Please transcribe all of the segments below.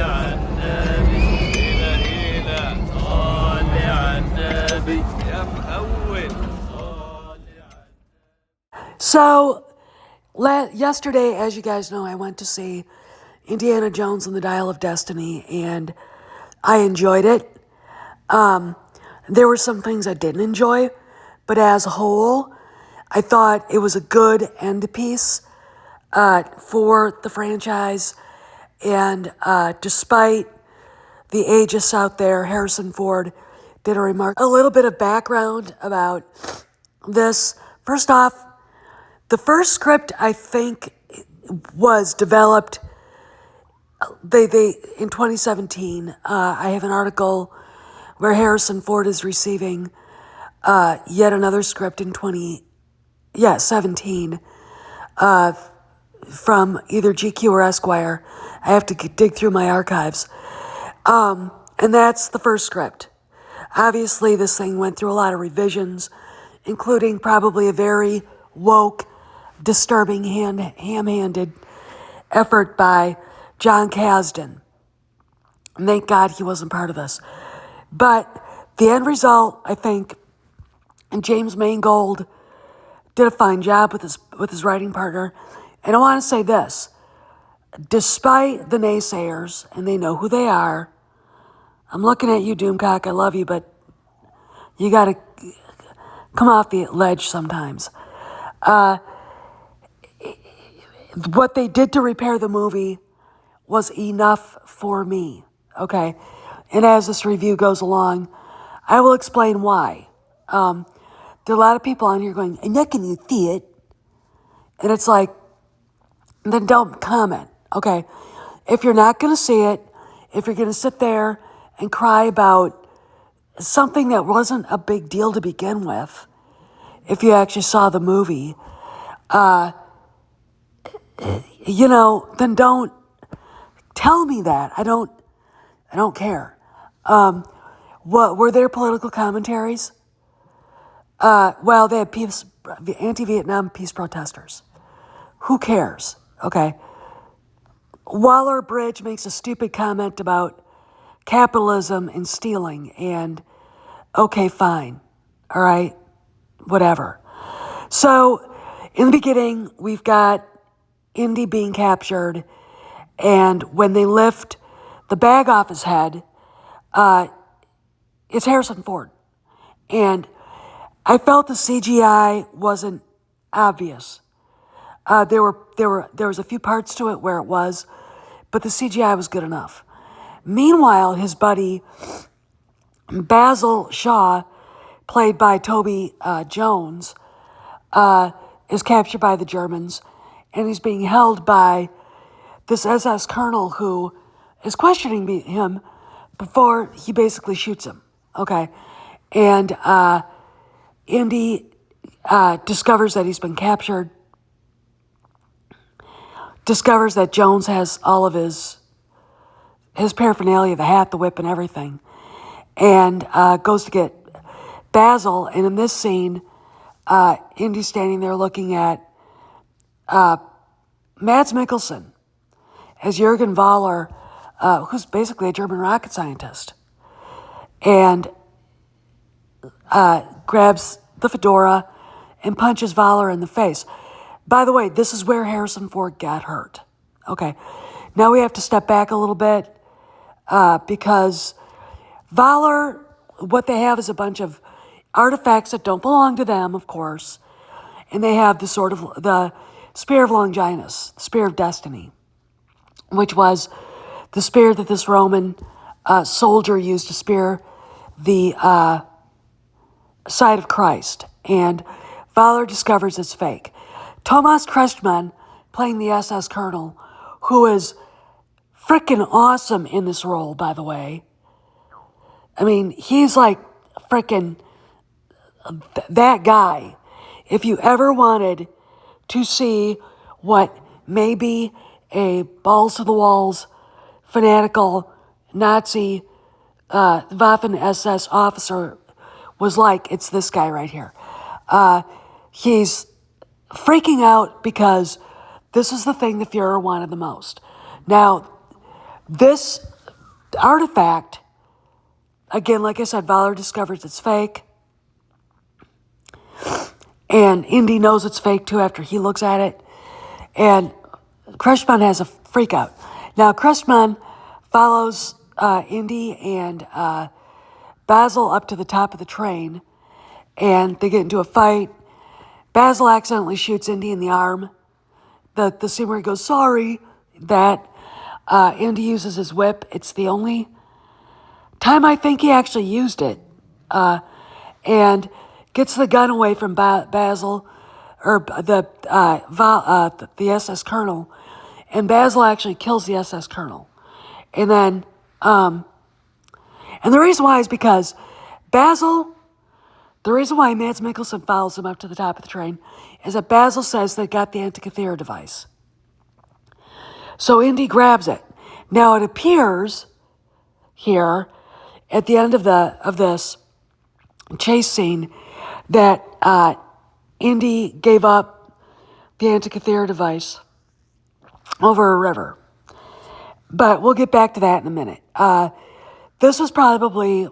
على النبي هيلا صل على النبي يا مهون So, yesterday, as you guys know, I went to see Indiana Jones and the Dial of Destiny, and I enjoyed it. There were some things I didn't enjoy, but as a whole, I thought it was a good end piece for the franchise. And despite the ageist out there, Harrison Ford did a little bit of background about this. First off, the first script I think was developed they in 2017. I have an article where Harrison Ford is receiving yet another script in 2017 from either GQ or Esquire. I have to dig through my archives. And that's the first script. Obviously, this thing went through a lot of revisions, including probably a very woke, disturbing, ham-handed effort by John Kasdan. And thank God he wasn't part of this. But the end result, I think, and James Mangold did a fine job with his writing partner. And I want to say this. Despite the naysayers, and they know who they are, I'm looking at you, Doomcock, I love you, but you got to come off the ledge sometimes. What they did to repair the movie was enough for me, okay? And as this review goes along, I will explain why. There are a lot of people on here going, I'm not going to see it. And it's like, then don't comment, okay? If you're not going to see it, if you're going to sit there and cry about something that wasn't a big deal to begin with, if you actually saw the movie, then don't tell me that. I don't care. What were there political commentaries? Well, they had anti-Vietnam peace protesters. Who cares? Okay. Waller-Bridge makes a stupid comment about capitalism and stealing, and okay, fine. All right, whatever. So, in the beginning, we've got Indy being captured, and when they lift the bag off his head, it's Harrison Ford. And I felt the CGI wasn't obvious. There was a few parts to it where it was, but the CGI was good enough. Meanwhile, his buddy Basil Shaw, played by Toby Jones, is captured by the Germans, and he's being held by this SS colonel who is questioning him before he basically shoots him. Okay, and Indy discovers that he's been captured. Discovers that Jones has all of his paraphernalia, the hat, the whip, and everything, and goes to get Basil. And in this scene, Indy's standing there looking at Mads Mikkelsen as Jürgen Voller, who's basically a German rocket scientist, and grabs the fedora and punches Voller in the face. By the way, this is where Harrison Ford got hurt. Okay, now we have to step back a little bit because Voller, what they have is a bunch of artifacts that don't belong to them, of course, and they have the Spear of Longinus, the Spear of Destiny, which was the spear that this Roman soldier used to spear the side of Christ, and Voller discovers it's fake. Thomas Kretschmann, playing the SS colonel, who is freaking awesome in this role, by the way. I mean, he's like freaking that guy. If you ever wanted to see what maybe a balls-to-the-walls, fanatical Nazi Waffen-SS officer was like, it's this guy right here. He's freaking out because this is the thing the Fuhrer wanted the most. Now, this artifact, again, like I said, Voller discovers it's fake. And Indy knows it's fake too after he looks at it. And Crespon has a freak out. Now, Crespon follows Indy and Basil up to the top of the train, and they get into a fight. Basil accidentally shoots Indy in the arm. The scene where he goes, sorry, that Indy uses his whip. It's the only time I think he actually used it. And gets the gun away from Basil, or the SS Colonel, and Basil actually kills the SS Colonel. And then, and the reason why is because Basil, the reason why Mads Mikkelsen follows him up to the top of the train is that Basil says they got the Antikythera device. So Indy grabs it. Now it appears here at the end of this chase scene that Indy gave up the Antikythera device over a river. But we'll get back to that in a minute. This was probably,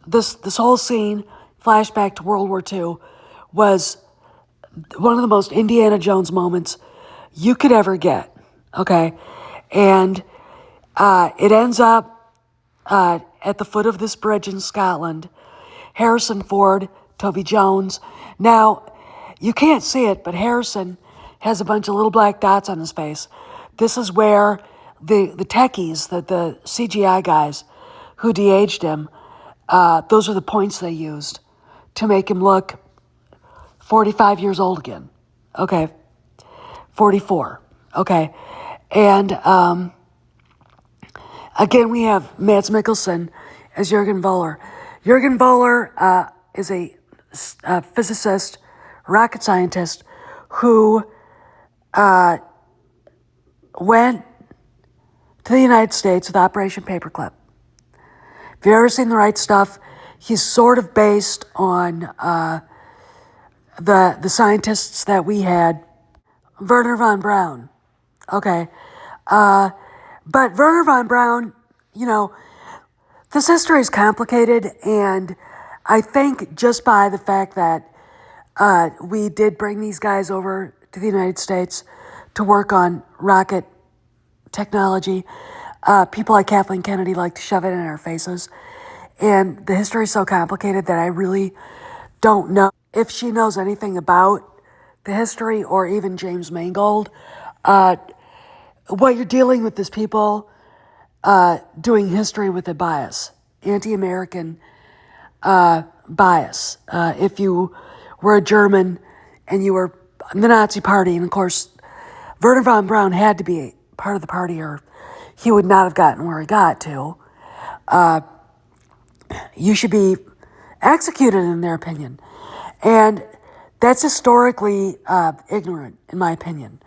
this whole scene, flashback to World War II, was one of the most Indiana Jones moments you could ever get, okay? And it ends up at the foot of this bridge in Scotland. Harrison Ford, Toby Jones. Now, you can't see it, but Harrison has a bunch of little black dots on his face. This is where the techies, the CGI guys who de-aged him, those are the points they used to make him look 45 years old again. Okay. 44. Okay. And again, we have Mads Mikkelsen as Jürgen Voller. Jürgen Voller is a physicist, rocket scientist who went to the United States with Operation Paperclip. If you've ever seen The Right Stuff, he's sort of based on the scientists that we had. Wernher von Braun. Okay. But Wernher von Braun, you know, this history is complicated, and I think just by the fact that we did bring these guys over to the United States to work on rocket technology, people like Kathleen Kennedy like to shove it in our faces. And the history is so complicated that I really don't know if she knows anything about the history or even James Mangold. What you're dealing with is people doing history with a bias, anti-American bias. If you were a German and you were in the Nazi Party, and of course, Wernher von Braun had to be part of the party or he would not have gotten where he got to, you should be executed in their opinion. And that's historically ignorant, in my opinion.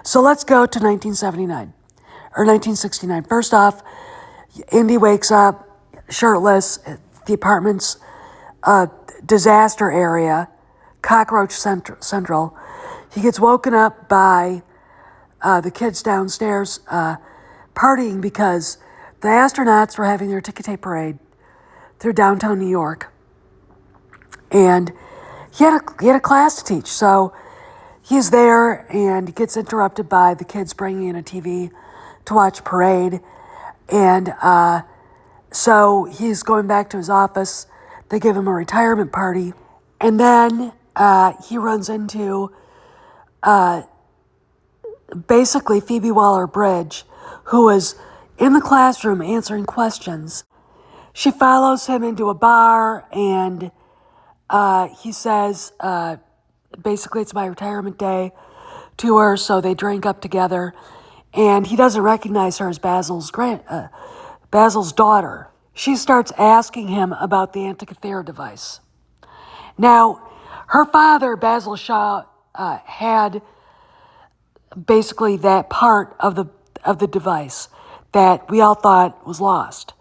So let's go to 1979, or 1969. First off, Indy wakes up shirtless at the apartment's disaster area, Cockroach Central. He gets woken up by the kids downstairs partying because the astronauts were having their ticker tape parade through downtown New York. And he had a class to teach, so he's there and he gets interrupted by the kids bringing in a TV to watch parade. And so he's going back to his office. They give him a retirement party. And then he runs into basically Phoebe Waller-Bridge, who is in the classroom answering questions. She follows him into a bar, and he says, basically, it's my retirement day to her, so they drink up together. And he doesn't recognize her as Basil's daughter. She starts asking him about the Antikythera device. Now, her father, Basil Shaw, had basically that part of the device that we all thought was lost.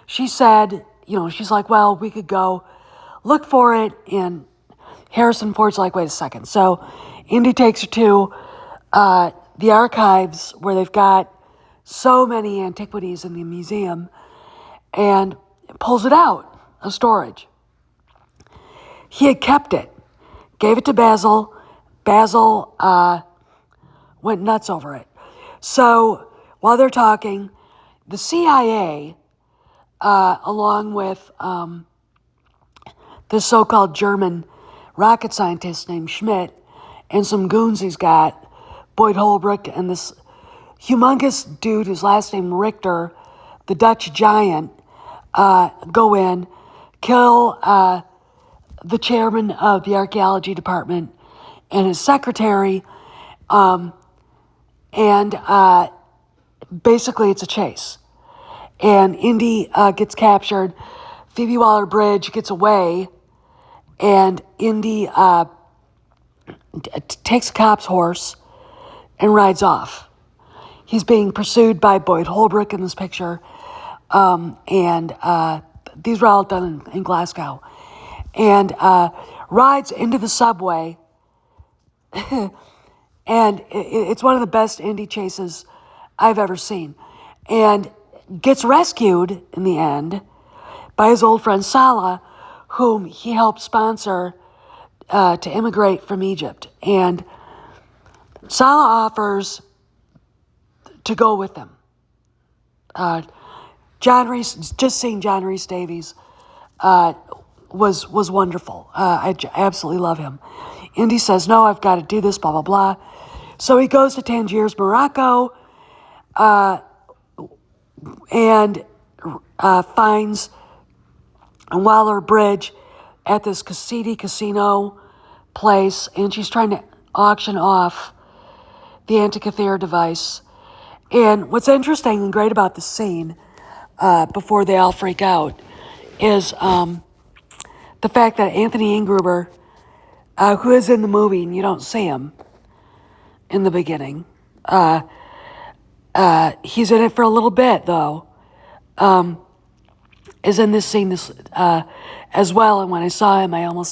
She said, she's like, well, we could go look for it. And Harrison Ford's like, wait a second. So Indy takes her to the archives where they've got so many antiquities in the museum and pulls it out of storage. He had kept it, gave it to Basil. Basil went nuts over it. So while they're talking, the CIA, along with this so-called German rocket scientist named Schmidt and some goons he's got, Boyd Holbrook and this humongous dude whose last name Richter, the Dutch giant, go in, kill the chairman of the archaeology department and his secretary, and basically it's a chase. And Indy gets captured, Phoebe Waller-Bridge gets away, and Indy takes a cop's horse and rides off. He's being pursued by Boyd Holbrook in this picture, and these were all done in Glasgow. And rides into the subway, and it's one of the best Indy chases I've ever seen. And gets rescued in the end by his old friend Salah, whom he helped sponsor to immigrate from Egypt. And Salah offers to go with them. Just seeing John Rhys Davies was wonderful. I absolutely love him. Indy says, no, I've got to do this, blah, blah, blah. So he goes to Tangiers, Morocco, and finds Waller-Bridge at this seedy casino place, and she's trying to auction off the Antikythera device. And what's interesting and great about the scene, before they all freak out, is the fact that Anthony Ingruber, who is in the movie, and you don't see him in the beginning, he's in it for a little bit, though, is in this scene as well. And when I saw him, I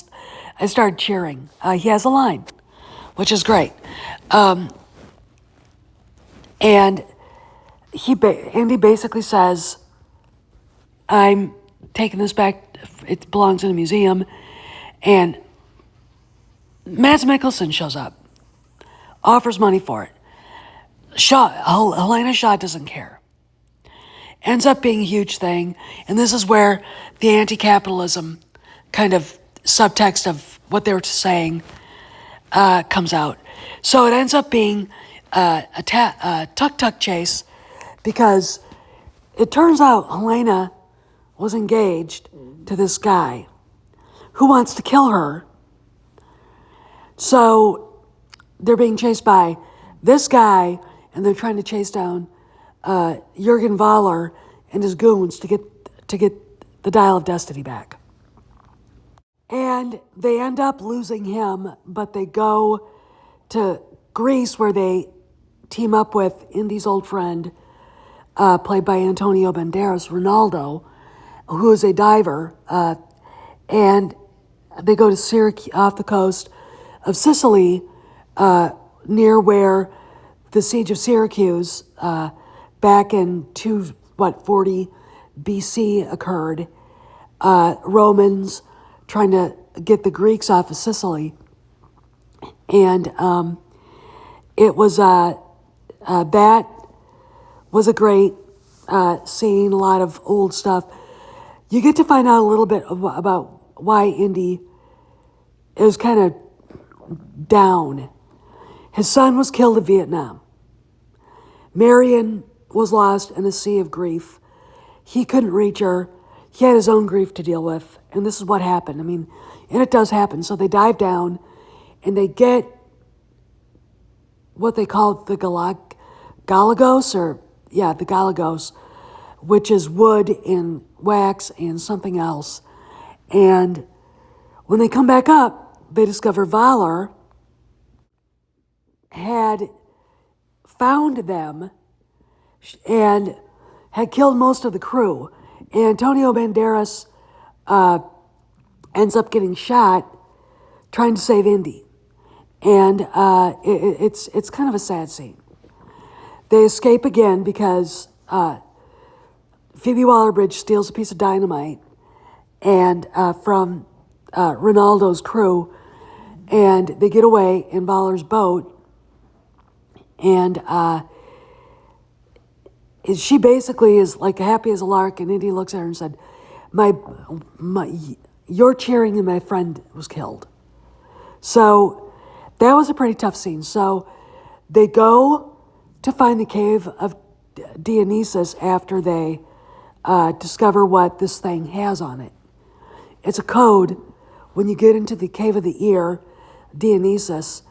started cheering. He has a line, which is great. And Andy basically says, I'm taking this back, it belongs in a museum. And Mads Mikkelsen shows up, offers money for it. Helena Shaw doesn't care. Ends up being a huge thing, and this is where the anti-capitalism kind of subtext of what they were saying comes out. So it ends up being a tuk-tuk chase, because it turns out Helena was engaged to this guy who wants to kill her. So they're being chased by this guy, and they're trying to chase down Jürgen Voller and his goons to get the Dial of Destiny back. And they end up losing him, but they go to Greece, where they team up with Indy's old friend, played by Antonio Banderas, Ronaldo, who is a diver, and they go to Syracuse, off the coast of Sicily, near where the siege of Syracuse back in 240 BC occurred. Romans trying to get the Greeks off of Sicily, and it was that was a great scene. A lot of old stuff. You get to find out a little bit about why Indy is kind of down. His son was killed in Vietnam. Marion was lost in a sea of grief. He couldn't reach her. He had his own grief to deal with, and this is what happened. I mean, and it does happen. So they dive down, and they get what they call the galagos, the galagos, which is wood and wax and something else. And when they come back up, they discover Voller had found them and had killed most of the crew. Antonio Banderas ends up getting shot trying to save Indy. And it's kind of a sad scene. they escape again because Phoebe Waller-Bridge steals a piece of dynamite and from Ronaldo's crew, and they get away in Voller's boat, and she basically is like happy as a lark, and Indy looks at her and said, my you're cheering and my friend was killed. So that was a pretty tough scene. So they go to find the cave of Dionysus after they discover what this thing has on it. It's a code when you get into the cave of the ear, Dionysus,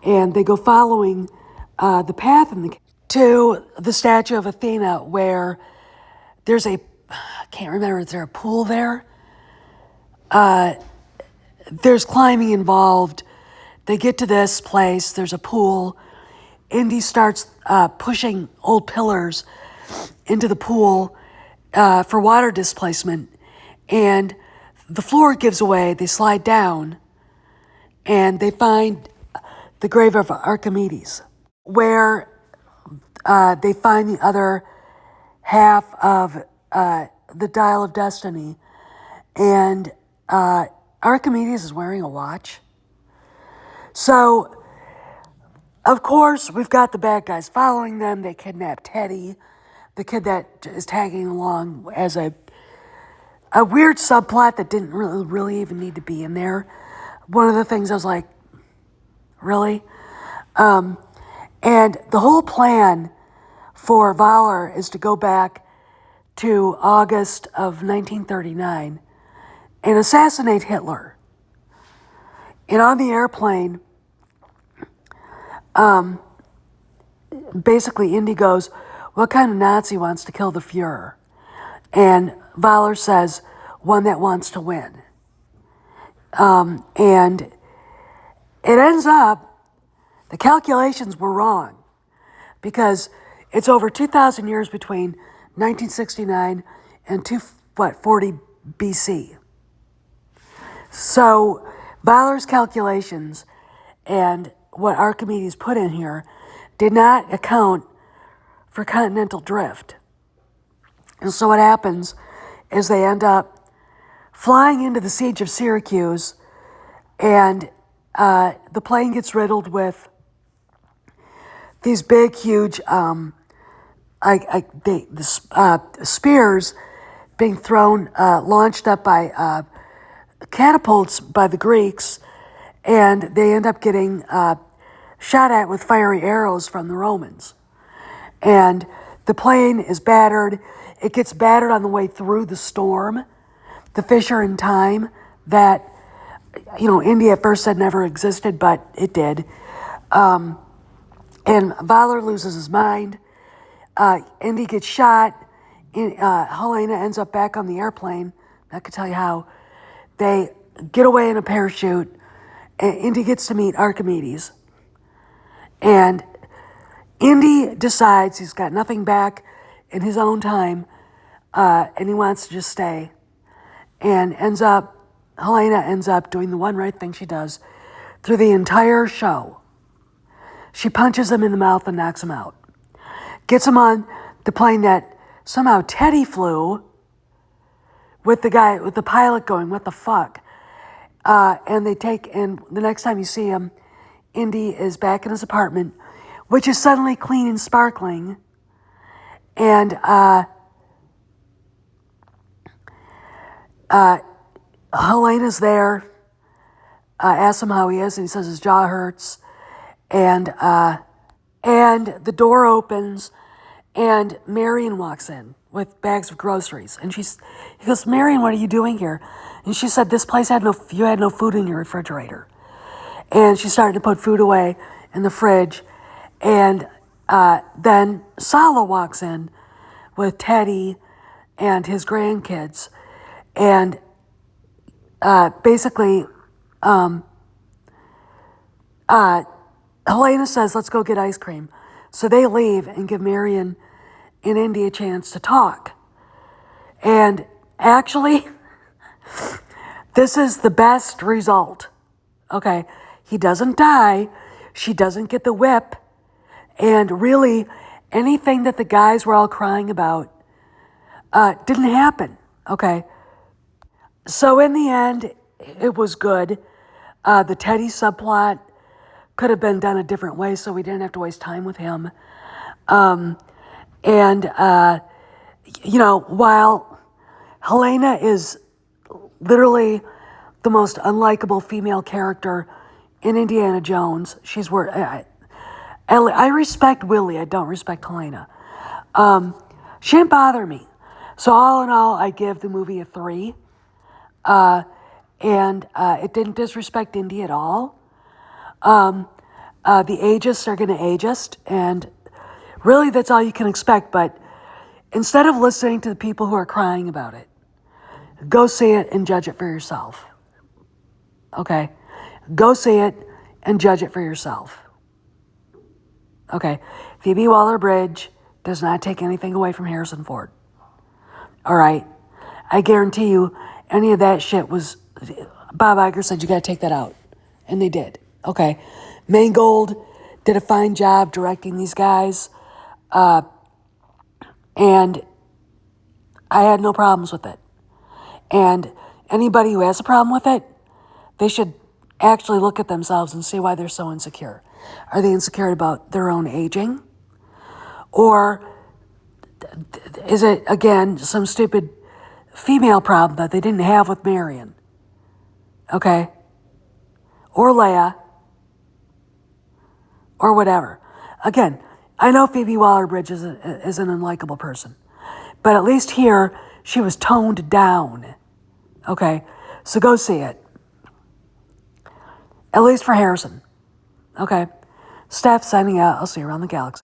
and they go following the path in the to the statue of Athena, where there's I can't remember, is there a pool there? There's climbing involved. They get to this place, there's a pool. Indy starts pushing old pillars into the pool for water displacement, and the floor gives away, they slide down, and they find the grave of Archimedes, where they find the other half of the Dial of Destiny, and Archimedes is wearing a watch. So, of course, we've got the bad guys following them. They kidnap Teddy, the kid that is tagging along as a weird subplot that didn't really even need to be in there. One of the things I was like, really? And the whole plan for Voller is to go back to August of 1939 and assassinate Hitler. And on the airplane, basically Indy goes, what kind of Nazi wants to kill the Fuhrer? And Voller says, one that wants to win. And it ends up, the calculations were wrong, because it's over 2,000 years between 1969 and 40 BC. So Voller's calculations and what Archimedes put in here did not account for continental drift. And so what happens is they end up flying into the siege of Syracuse, and the plane gets riddled with these big, huge spears being thrown, launched up by catapults by the Greeks, and they end up getting shot at with fiery arrows from the Romans. And the plane is battered. It gets battered on the way through the storm. The Fisher in Time that, Indy at first said never existed, but it did. And Voller loses his mind. Indy gets shot. Helena ends up back on the airplane. I could tell you how. They get away in a parachute. And Indy gets to meet Archimedes. And Indy decides he's got nothing back in his own time, and he wants to just stay. And Helena ends up doing the one right thing she does through the entire show. She punches him in the mouth and knocks him out. Gets him on the plane that somehow Teddy flew with the pilot going, what the fuck? And the next time you see him, Indy is back in his apartment, which is suddenly clean and sparkling. And Helena's there, asks him how he is, and he says his jaw hurts. And the door opens, and Marion walks in with bags of groceries. And he goes, Marion, what are you doing here? And she said, this place you had no food in your refrigerator. And she started to put food away in the fridge. And then Sala walks in with Teddy and his grandkids. And basically, Helena says, let's go get ice cream. So they leave and give Marion and Indy a chance to talk. And actually, this is the best result. Okay, he doesn't die. She doesn't get the whip. And really, anything that the guys were all crying about didn't happen, okay? So in the end, it was good. The Teddy subplot could have been done a different way so we didn't have to waste time with him. While Helena is literally the most unlikable female character in Indiana Jones, I respect Willie, I don't respect Helena. She didn't bother me. So all in all, I give the movie a 3. It didn't disrespect Indy at all. The ageist are going to ageist, and really that's all you can expect. But instead of listening to the people who are crying about it, go see it and judge it for yourself. Okay? Go see it and judge it for yourself. Okay? Phoebe Waller-Bridge does not take anything away from Harrison Ford. All right? I guarantee you, any of that shit was... Bob Iger said, you got to take that out. And they did. Okay? Mangold did a fine job directing these guys. And I had no problems with it. And anybody who has a problem with it, they should actually look at themselves and see why they're so insecure. Are they insecure about their own aging? Or is it, again, some stupid female problem that they didn't have with Marion? Okay? Or Leia? Or whatever. Again, I know Phoebe Waller-Bridge is an unlikable person. But at least here, she was toned down. Okay? So go see it. At least for Harrison. Okay? Steph signing out. I'll see you around the galaxy.